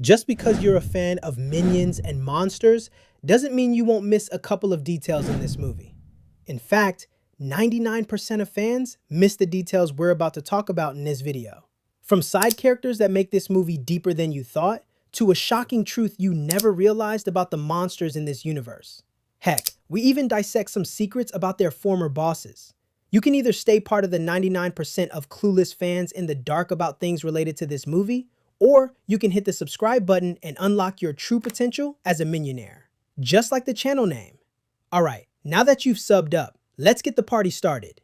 Just because you're a fan of minions and monsters doesn't mean you won't miss a couple of details in this movie. In fact, 99% of fans miss the details we're about to talk about in this video. From side characters that make this movie deeper than you thought, to a shocking truth you never realized about the monsters in this universe. Heck, we even dissect some secrets about their former bosses. You can either stay part of the 99% of clueless fans in the dark about things related to this movie, or you can hit the subscribe button and unlock your true potential as a millionaire. Just like the channel name. Alright, now that you've subbed up, let's get the party started.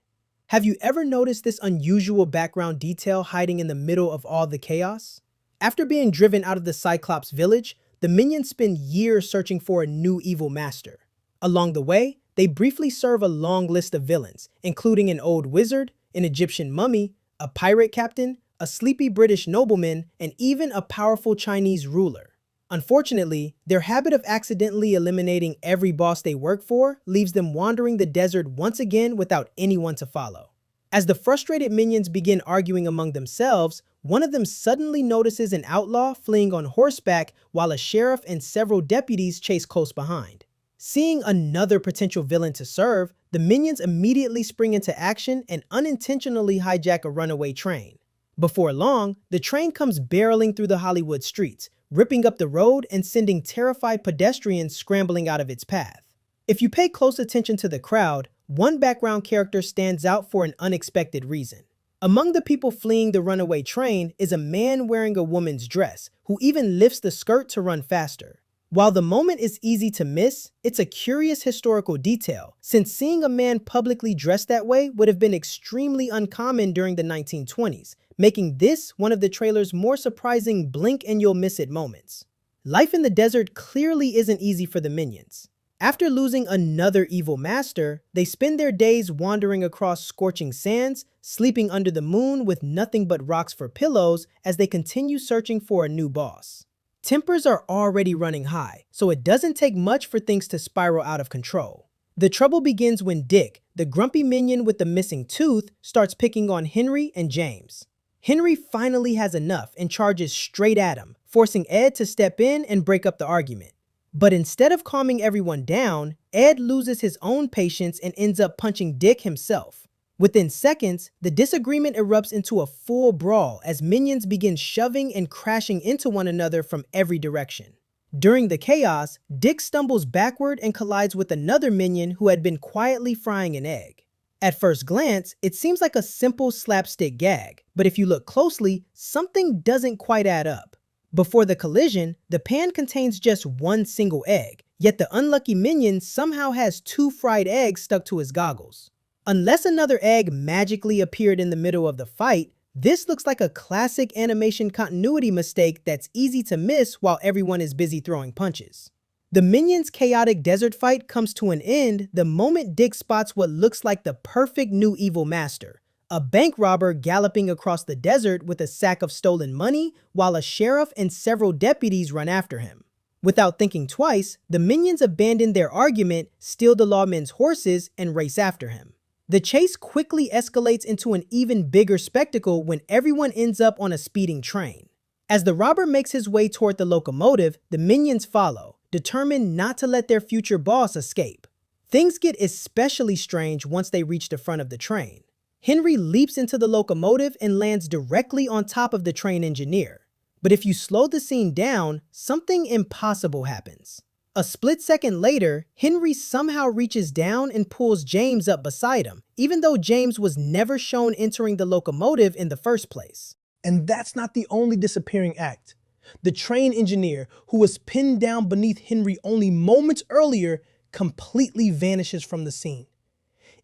Have you ever noticed this unusual background detail hiding in the middle of all the chaos? After being driven out of the Cyclops village, the minions spend years searching for a new evil master. Along the way, they briefly serve a long list of villains, including an old wizard, an Egyptian mummy, a pirate captain, a sleepy British nobleman, and even a powerful Chinese ruler. Unfortunately, their habit of accidentally eliminating every boss they work for leaves them wandering the desert once again without anyone to follow. As the frustrated minions begin arguing among themselves, one of them suddenly notices an outlaw fleeing on horseback while a sheriff and several deputies chase close behind. Seeing another potential villain to serve, the minions immediately spring into action and unintentionally hijack a runaway train. Before long, the train comes barreling through the Hollywood streets, ripping up the road and sending terrified pedestrians scrambling out of its path. If you pay close attention to the crowd, one background character stands out for an unexpected reason. Among the people fleeing the runaway train is a man wearing a woman's dress, who even lifts the skirt to run faster. While the moment is easy to miss, it's a curious historical detail, since seeing a man publicly dressed that way would have been extremely uncommon during the 1920s, making this one of the trailer's more surprising blink and you'll miss it moments. Life in the desert clearly isn't easy for the minions. After losing another evil master, they spend their days wandering across scorching sands, sleeping under the moon with nothing but rocks for pillows as they continue searching for a new boss. Tempers are already running high, so it doesn't take much for things to spiral out of control. The trouble begins when Dick, the grumpy minion with the missing tooth, starts picking on Henry and James. Henry finally has enough and charges straight at him, forcing Ed to step in and break up the argument. But instead of calming everyone down, Ed loses his own patience and ends up punching Dick himself. Within seconds, the disagreement erupts into a full brawl as minions begin shoving and crashing into one another from every direction. During the chaos, Dick stumbles backward and collides with another minion who had been quietly frying an egg. At first glance, it seems like a simple slapstick gag, but if you look closely, something doesn't quite add up. Before the collision, the pan contains just one single egg, yet the unlucky minion somehow has 2 fried eggs stuck to his goggles. Unless another egg magically appeared in the middle of the fight, this looks like a classic animation continuity mistake that's easy to miss while everyone is busy throwing punches. The minions' chaotic desert fight comes to an end the moment Dick spots what looks like the perfect new evil master, a bank robber galloping across the desert with a sack of stolen money while a sheriff and several deputies run after him. Without thinking twice, the minions abandon their argument, steal the lawmen's horses, and race after him. The chase quickly escalates into an even bigger spectacle when everyone ends up on a speeding train. As the robber makes his way toward the locomotive, the minions follow, determined not to let their future boss escape. Things get especially strange once they reach the front of the train. Henry leaps into the locomotive and lands directly on top of the train engineer. But if you slow the scene down, something impossible happens. A split second later, Henry somehow reaches down and pulls James up beside him, even though James was never shown entering the locomotive in the first place. And that's not the only disappearing act. The train engineer, who was pinned down beneath Henry only moments earlier, completely vanishes from the scene.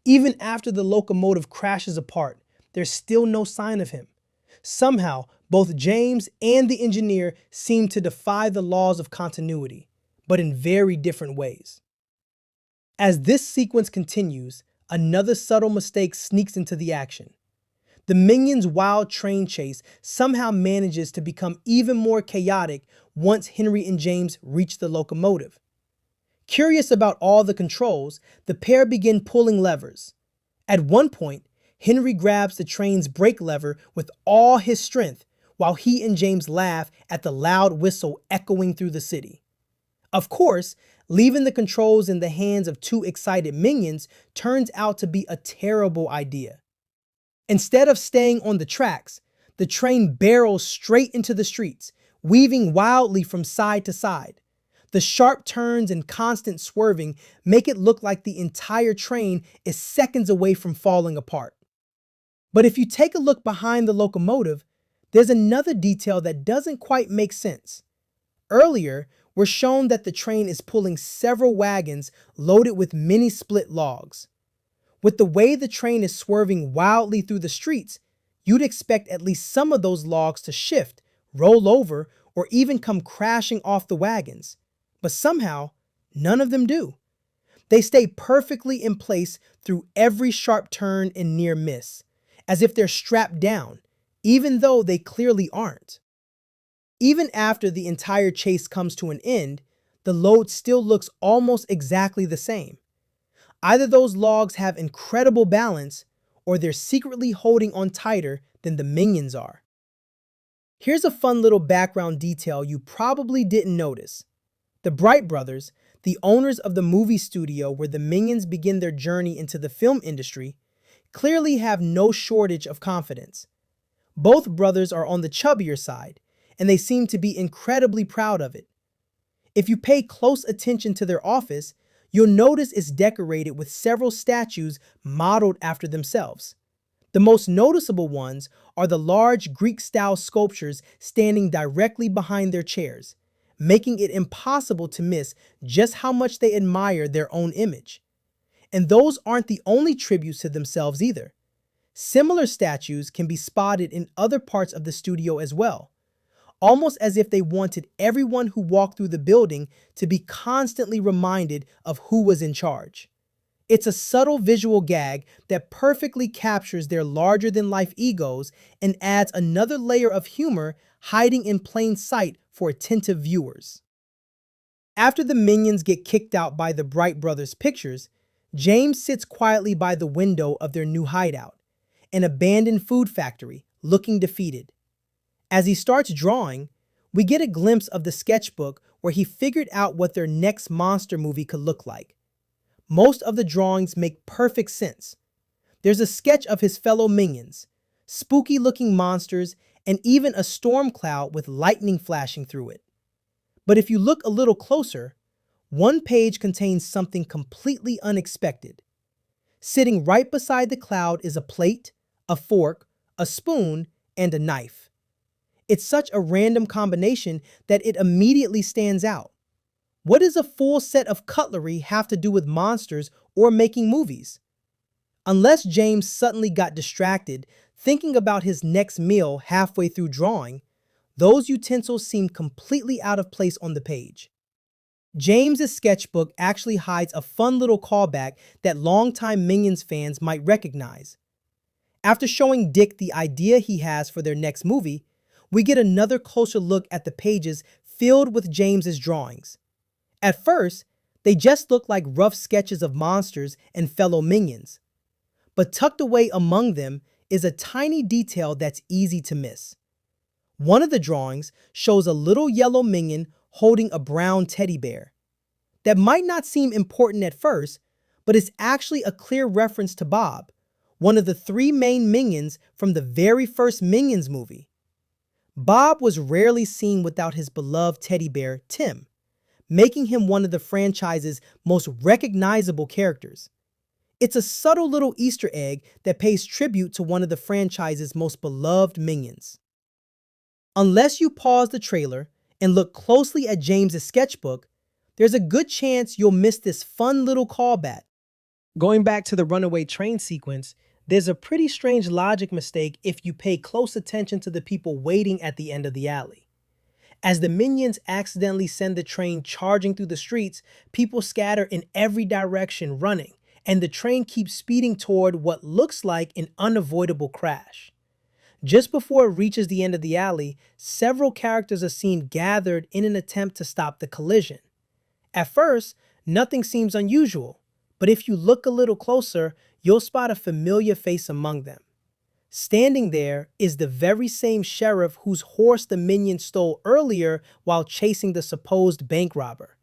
Even after the locomotive crashes apart, there's still no sign of him. Somehow, both James and the engineer seem to defy the laws of continuity, but in very different ways. As this sequence continues, another subtle mistake sneaks into the action. The minions' wild train chase somehow manages to become even more chaotic once Henry and James reach the locomotive. Curious about all the controls, the pair begin pulling levers. At one point, Henry grabs the train's brake lever with all his strength, while he and James laugh at the loud whistle echoing through the city. Of course, leaving the controls in the hands of two excited minions turns out to be a terrible idea. Instead of staying on the tracks, the train barrels straight into the streets, weaving wildly from side to side. The sharp turns and constant swerving make it look like the entire train is seconds away from falling apart. But if you take a look behind the locomotive, there's another detail that doesn't quite make sense. Earlier, we're shown that the train is pulling several wagons loaded with many split logs. With the way the train is swerving wildly through the streets, you'd expect at least some of those logs to shift, roll over, or even come crashing off the wagons. But somehow, none of them do. They stay perfectly in place through every sharp turn and near miss, as if they're strapped down, even though they clearly aren't. Even after the entire chase comes to an end, the load still looks almost exactly the same. Either those logs have incredible balance, or they're secretly holding on tighter than the minions are. Here's a fun little background detail you probably didn't notice. The Bright brothers, the owners of the movie studio where the minions begin their journey into the film industry, clearly have no shortage of confidence. Both brothers are on the chubbier side, and they seem to be incredibly proud of it. If you pay close attention to their office, you'll notice it's decorated with several statues modeled after themselves. The most noticeable ones are the large Greek-style sculptures standing directly behind their chairs, making it impossible to miss just how much they admire their own image. And those aren't the only tributes to themselves either. Similar statues can be spotted in other parts of the studio as well, almost as if they wanted everyone who walked through the building to be constantly reminded of who was in charge. It's a subtle visual gag that perfectly captures their larger-than-life egos and adds another layer of humor hiding in plain sight for attentive viewers. After the minions get kicked out by the Bright brothers' pictures, James sits quietly by the window of their new hideout, an abandoned food factory, looking defeated. As he starts drawing, we get a glimpse of the sketchbook where he figured out what their next monster movie could look like. Most of the drawings make perfect sense. There's a sketch of his fellow minions, spooky-looking monsters, and even a storm cloud with lightning flashing through it. But if you look a little closer, one page contains something completely unexpected. Sitting right beside the cloud is a plate, a fork, a spoon, and a knife. It's such a random combination that it immediately stands out. What does a full set of cutlery have to do with monsters or making movies? Unless James suddenly got distracted thinking about his next meal halfway through drawing, those utensils seem completely out of place on the page. James's sketchbook actually hides a fun little callback that longtime Minions fans might recognize. After showing Dick the idea he has for their next movie, we get another closer look at the pages filled with James's drawings. At first, they just look like rough sketches of monsters and fellow minions. But tucked away among them is a tiny detail that's easy to miss. One of the drawings shows a little yellow minion holding a brown teddy bear. That might not seem important at first, but it's actually a clear reference to Bob, one of the three main minions from the very first Minions movie. Bob was rarely seen without his beloved teddy bear, Tim, making him one of the franchise's most recognizable characters. It's a subtle little Easter egg that pays tribute to one of the franchise's most beloved minions. Unless you pause the trailer and look closely at James's sketchbook, there's a good chance you'll miss this fun little callback. Going back to the runaway train sequence, there's a pretty strange logic mistake if you pay close attention to the people waiting at the end of the alley. As the minions accidentally send the train charging through the streets, people scatter in every direction running, and the train keeps speeding toward what looks like an unavoidable crash. Just before it reaches the end of the alley, several characters are seen gathered in an attempt to stop the collision. At first, nothing seems unusual, but if you look a little closer, you'll spot a familiar face among them. Standing there is the very same sheriff whose horse the minions stole earlier while chasing the supposed bank robber.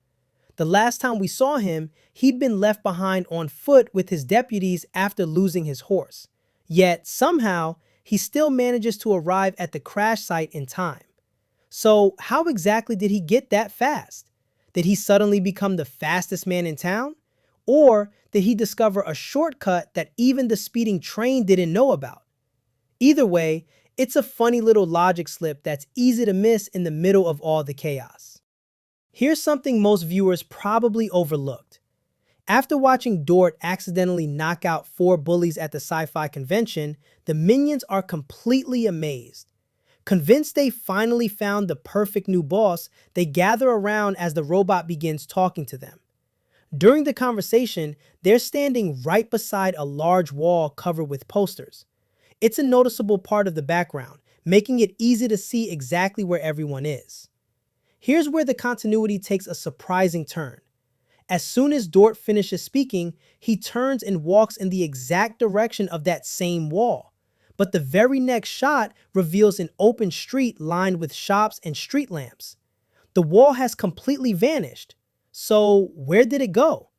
The last time we saw him, he'd been left behind on foot with his deputies after losing his horse. Yet, somehow, he still manages to arrive at the crash site in time. So, how exactly did he get that fast? Did he suddenly become the fastest man in town? Or did he discover a shortcut that even the speeding train didn't know about? Either way, it's a funny little logic slip that's easy to miss in the middle of all the chaos. Here's something most viewers probably overlooked. After watching Dort accidentally knock out 4 bullies at the sci-fi convention, the minions are completely amazed. Convinced they finally found the perfect new boss, they gather around as the robot begins talking to them. During the conversation, they're standing right beside a large wall covered with posters. It's a noticeable part of the background, making it easy to see exactly where everyone is. Here's where the continuity takes a surprising turn. As soon as Dort finishes speaking, he turns and walks in the exact direction of that same wall. But the very next shot reveals an open street lined with shops and street lamps. The wall has completely vanished. So where did it go?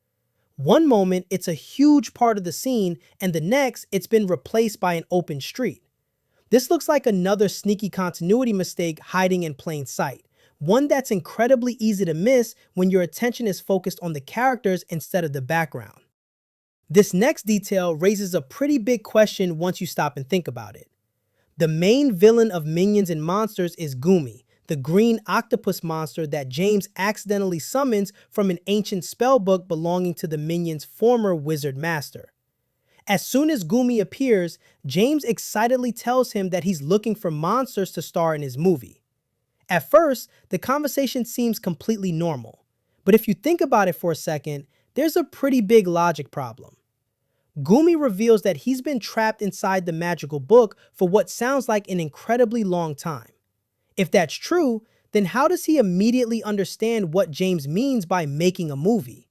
One moment it's a huge part of the scene, and the next it's been replaced by an open street. This looks like another sneaky continuity mistake hiding in plain sight. One that's incredibly easy to miss when your attention is focused on the characters instead of the background. This next detail raises a pretty big question once you stop and think about it. The main villain of Minions and Monsters is Gumi, the green octopus monster that James accidentally summons from an ancient spellbook belonging to the Minions' former wizard master. As soon as Gumi appears, James excitedly tells him that he's looking for monsters to star in his movie. At first, the conversation seems completely normal, but if you think about it for a second, there's a pretty big logic problem. Gumi reveals that he's been trapped inside the magical book for what sounds like an incredibly long time. If that's true, then how does he immediately understand what James means by making a movie?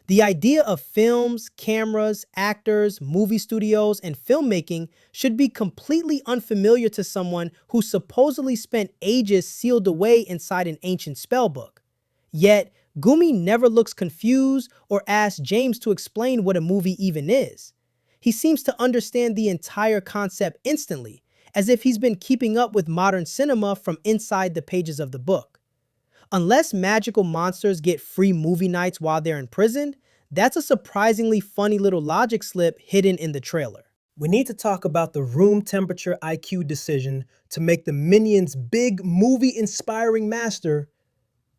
The idea of films, cameras, actors, movie studios, and filmmaking should be completely unfamiliar to someone who supposedly spent ages sealed away inside an ancient spellbook. Yet, Gumi never looks confused or asks James to explain what a movie even is. He seems to understand the entire concept instantly, as if he's been keeping up with modern cinema from inside the pages of the book. Unless magical monsters get free movie nights while they're imprisoned, that's a surprisingly funny little logic slip hidden in the trailer. We need to talk about the room temperature IQ decision to make the Minions' big movie-inspiring master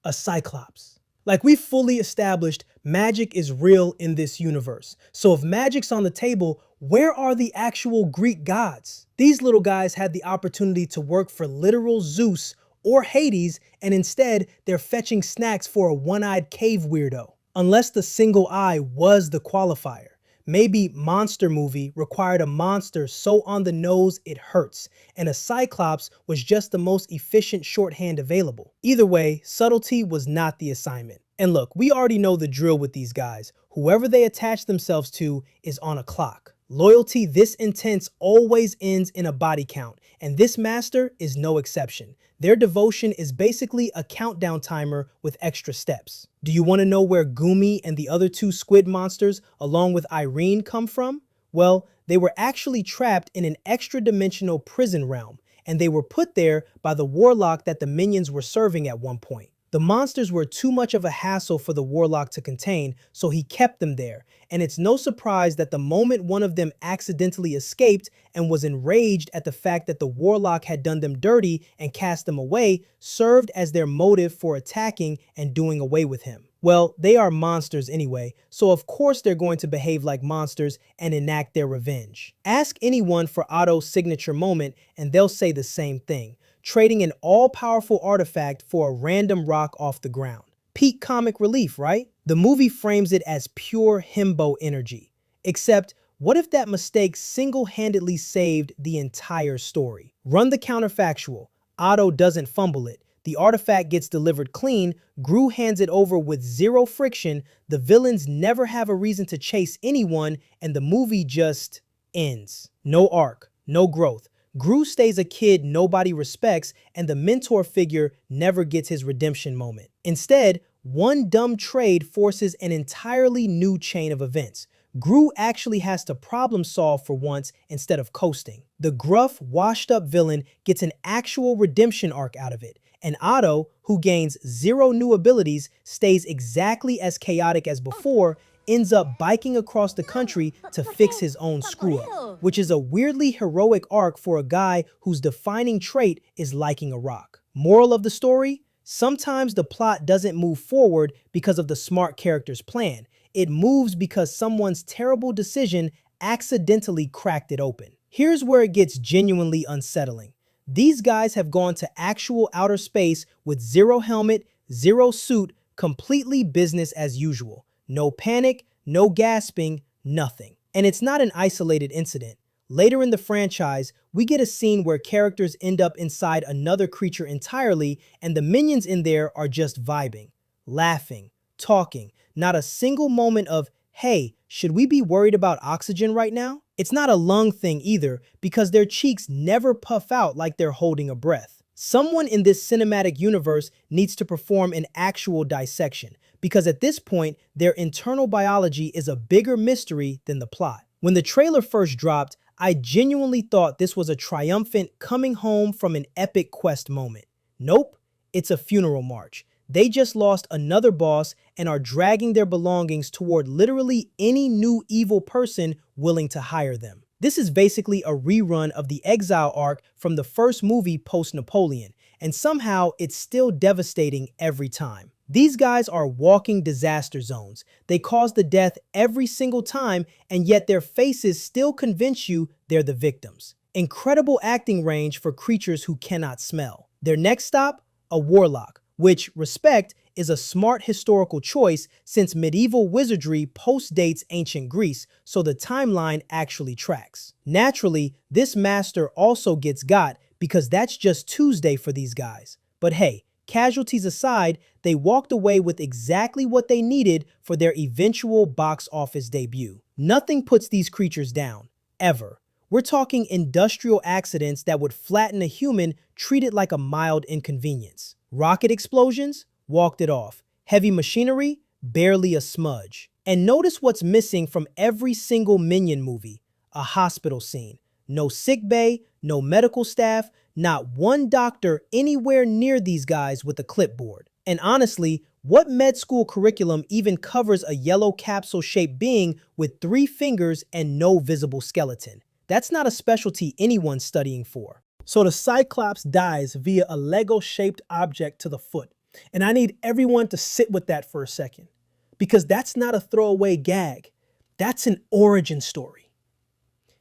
a Cyclops. Like, we fully established magic is real in this universe. So if magic's on the table, where are the actual Greek gods? These little guys had the opportunity to work for literal Zeus or Hades, and instead they're fetching snacks for a one-eyed cave weirdo. Unless the single eye was the qualifier. Maybe Monster Movie required a monster so on the nose it hurts, and a Cyclops was just the most efficient shorthand available. Either way, subtlety was not the assignment. And look, we already know the drill with these guys. Whoever they attach themselves to is on a clock. Loyalty this intense always ends in a body count, and this master is no exception. Their devotion is basically a countdown timer with extra steps. Do you want to know where Gumi and the other 2 squid monsters, along with Irene, come from? Well, they were actually trapped in an extra-dimensional prison realm, and they were put there by the warlock that the minions were serving at one point. The monsters were too much of a hassle for the warlock to contain, so he kept them there, and it's no surprise that the moment one of them accidentally escaped and was enraged at the fact that the warlock had done them dirty and cast them away, served as their motive for attacking and doing away with him. Well, they are monsters anyway, so of course they're going to behave like monsters and enact their revenge. Ask anyone for Otto's signature moment and they'll say the same thing, trading an all-powerful artifact for a random rock off the ground. Peak comic relief, right? The movie frames it as pure himbo energy. Except, what if that mistake single-handedly saved the entire story? Run the counterfactual. Otto doesn't fumble it. The artifact gets delivered clean, Gru hands it over with zero friction, the villains never have a reason to chase anyone, and the movie just ends. No arc, No growth. Gru stays a kid nobody respects, and the mentor figure never gets his redemption moment. Instead, one dumb trade forces an entirely new chain of events. Gru actually has to problem solve for once instead of coasting. The gruff, washed-up villain gets an actual redemption arc out of it, and Otto, who gains zero new abilities, stays exactly as chaotic as before, ends up biking across the country to fix his own screw-up, which is a weirdly heroic arc for a guy whose defining trait is liking a rock. Moral of the story? Sometimes the plot doesn't move forward because of the smart character's plan. It moves because someone's terrible decision accidentally cracked it open. Here's where it gets genuinely unsettling. These guys have gone to actual outer space with zero helmet, zero suit, completely business as usual. No panic, no gasping, nothing. And it's not an isolated incident. Later in the franchise, we get a scene where characters end up inside another creature entirely, and the minions in there are just vibing, laughing, talking. Not a single moment of, hey, should we be worried about oxygen right now? It's not a lung thing either, because their cheeks never puff out like they're holding a breath. Someone in this cinematic universe needs to perform an actual dissection, because at this point, their internal biology is a bigger mystery than the plot. When the trailer first dropped, I genuinely thought this was a triumphant coming home from an epic quest moment. Nope, it's a funeral march. They just lost another boss and are dragging their belongings toward literally any new evil person willing to hire them. This is basically a rerun of the Exile arc from the first movie post-Napoleon, and somehow it's still devastating every time. These guys are walking disaster zones. They cause the death every single time, and yet their faces still convince you they're the victims. Incredible acting range for creatures who cannot smell. Their next stop? A warlock, which, respect, is a smart historical choice since medieval wizardry postdates ancient Greece, so the timeline actually tracks. Naturally, this master also gets got because that's just Tuesday for these guys. But hey, casualties aside, they walked away with exactly what they needed for their eventual box office debut. Nothing puts these creatures down, ever. We're talking industrial accidents that would flatten a human treated like a mild inconvenience. Rocket explosions? Walked it off. Heavy machinery? Barely a smudge. And notice what's missing from every single Minion movie. A hospital scene. No sick bay, no medical staff, not one doctor anywhere near these guys with a clipboard. And honestly, what med school curriculum even covers a yellow capsule-shaped being with 3 fingers and no visible skeleton? That's not a specialty anyone's studying for. So the Cyclops dies via a Lego-shaped object to the foot. And I need everyone to sit with that for a second, because that's not a throwaway gag. That's an origin story.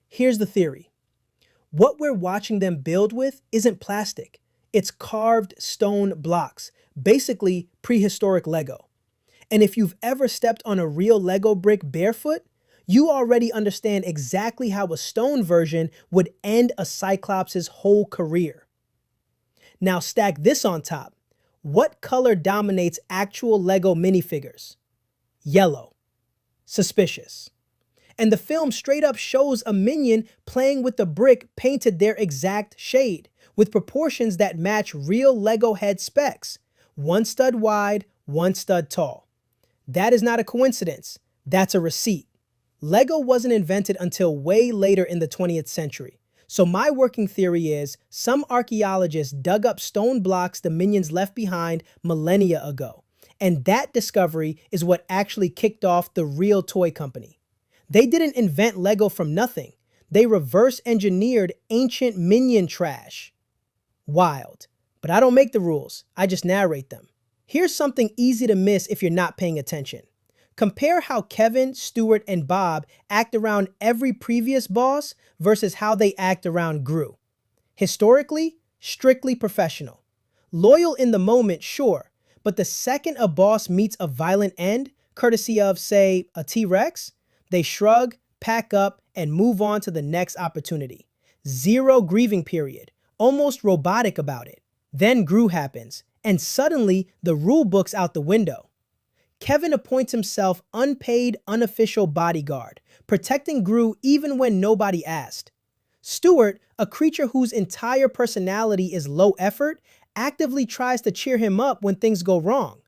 Here's the theory. What we're watching them build with isn't plastic. It's carved stone blocks, basically prehistoric Lego. And if you've ever stepped on a real Lego brick barefoot, you already understand exactly how a stone version would end a Cyclops' whole career. Now stack this on top. What color dominates actual Lego minifigures? Yellow. Suspicious. And the film straight up shows a minion playing with the brick painted their exact shade, with proportions that match real Lego head specs. 1 stud wide, 1 stud tall. That is not a coincidence. That's a receipt. Lego wasn't invented until way later in the 20th century. So my working theory is some archaeologists dug up stone blocks the minions left behind millennia ago. And that discovery is what actually kicked off the real toy company. They didn't invent Lego from nothing. They reverse engineered ancient minion trash. Wild. But I don't make the rules. I just narrate them. Here's something easy to miss if you're not paying attention. Compare how Kevin, Stuart, and Bob act around every previous boss versus how they act around Gru. Historically, strictly professional. Loyal in the moment, sure, but the second a boss meets a violent end, courtesy of, say, a T-Rex, they shrug, pack up, and move on to the next opportunity. Zero grieving period, almost robotic about it. Then Gru happens, and suddenly the rule book's out the window. Kevin appoints himself unpaid, unofficial bodyguard, protecting Gru even when nobody asked. Stuart, a creature whose entire personality is low effort, actively tries to cheer him up when things go wrong.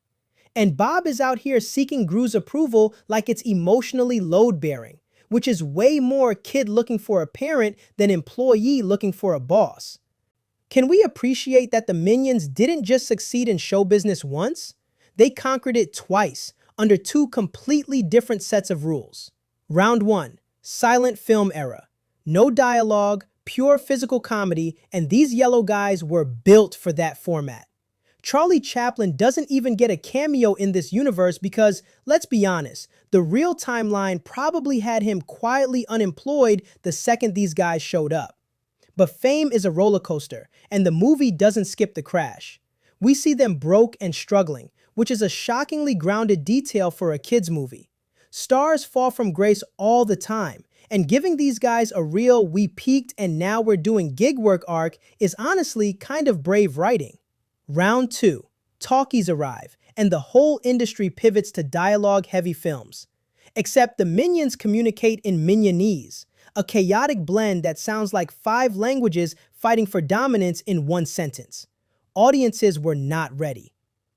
And Bob is out here seeking Gru's approval like it's emotionally load-bearing, which is way more kid looking for a parent than employee looking for a boss. Can we appreciate that the Minions didn't just succeed in show business once? They conquered it twice, under two completely different sets of rules. Round 1. Silent film era. No dialogue, pure physical comedy, and these yellow guys were built for that format. Charlie Chaplin doesn't even get a cameo in this universe because, let's be honest, the real timeline probably had him quietly unemployed the second these guys showed up. But fame is a roller coaster, and the movie doesn't skip the crash. We see them broke and struggling, which is a shockingly grounded detail for a kids' movie. Stars fall from grace all the time, and giving these guys a real "we peaked and now we're doing gig work" arc is honestly kind of brave writing. Round 2. Talkies arrive, and the whole industry pivots to dialogue-heavy films. Except the Minions communicate in Minionese, a chaotic blend that sounds like 5 languages fighting for dominance in one sentence. Audiences were not ready.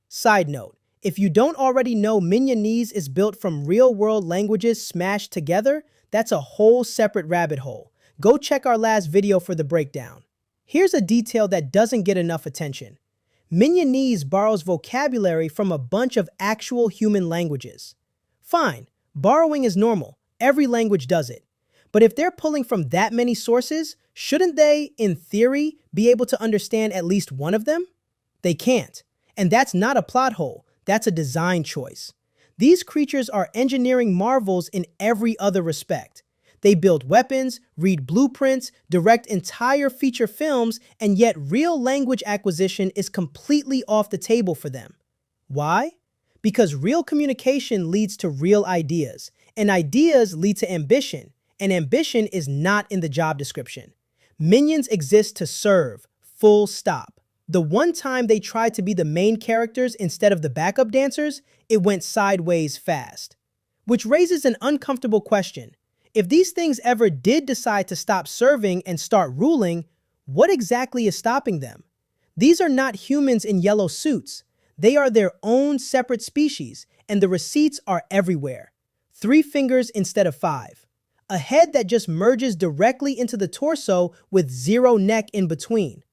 Side note, if you don't already know Minionese is built from real-world languages smashed together, that's a whole separate rabbit hole. Go check our last video for the breakdown. Here's a detail that doesn't get enough attention. Minionese borrows vocabulary from a bunch of actual human languages. Fine, borrowing is normal, every language does it. But if they're pulling from that many sources, shouldn't they, in theory, be able to understand at least one of them? They can't. And that's not a plot hole, that's a design choice. These creatures are engineering marvels in every other respect. They build weapons, read blueprints, direct entire feature films, and yet real language acquisition is completely off the table for them. Why? Because real communication leads to real ideas, and ideas lead to ambition, and ambition is not in the job description. Minions exist to serve, full stop. The one time they tried to be the main characters instead of the backup dancers, it went sideways fast. Which raises an uncomfortable question. If these things ever did decide to stop serving and start ruling, what exactly is stopping them? These are not humans in yellow suits. They are their own separate species, and the receipts are everywhere. 3 fingers instead of 5. A head that just merges directly into the torso with 0 neck in between.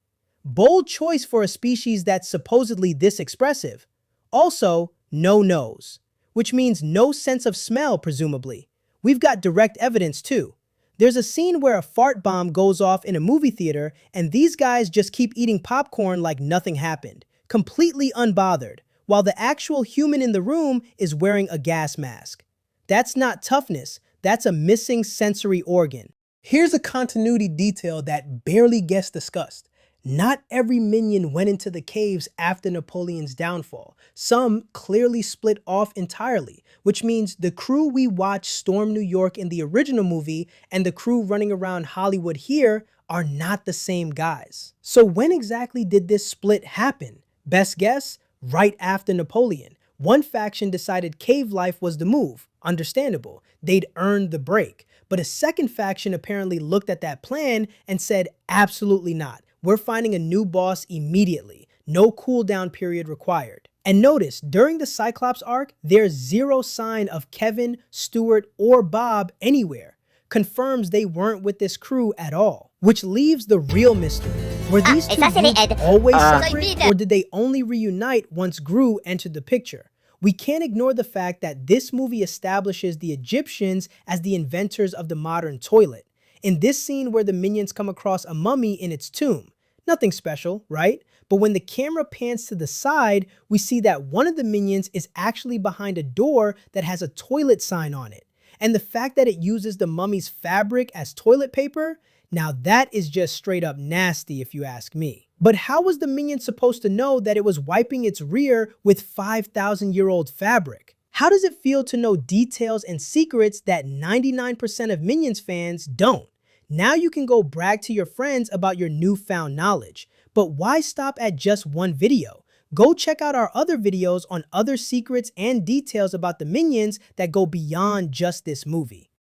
Bold choice for a species that's supposedly this expressive. Also, no nose, which means no sense of smell, presumably. We've got direct evidence too. There's a scene where a fart bomb goes off in a movie theater and these guys just keep eating popcorn like nothing happened, completely unbothered, while the actual human in the room is wearing a gas mask. That's not toughness, that's a missing sensory organ. Here's a continuity detail that barely gets discussed. Not every minion went into the caves after Napoleon's downfall. Some clearly split off entirely, which means the crew we watched storm New York in the original movie and the crew running around Hollywood here are not the same guys. So when exactly did this split happen? Best guess? Right after Napoleon. One faction decided cave life was the move. Understandable. They'd earned the break. But a second faction apparently looked at that plan and said, absolutely not. We're finding a new boss immediately. No cooldown period required. And notice, during the Cyclops arc, there's 0 sign of Kevin, Stuart, or Bob anywhere. Confirms they weren't with this crew at all. Which leaves the real mystery. Were these two groups always separate, or did they only reunite once Gru entered the picture? We can't ignore the fact that this movie establishes the Egyptians as the inventors of the modern toilet. In this scene where the minions come across a mummy in its tomb. Nothing special, right? But when the camera pans to the side, we see that one of the minions is actually behind a door that has a toilet sign on it. And the fact that it uses the mummy's fabric as toilet paper, now that is just straight up nasty if you ask me. But how was the minion supposed to know that it was wiping its rear with 5,000-year-old fabric? How does it feel to know details and secrets that 99% of Minions fans don't? Now you can go brag to your friends about your newfound knowledge. But why stop at just one video? Go check out our other videos on other secrets and details about the Minions that go beyond just this movie.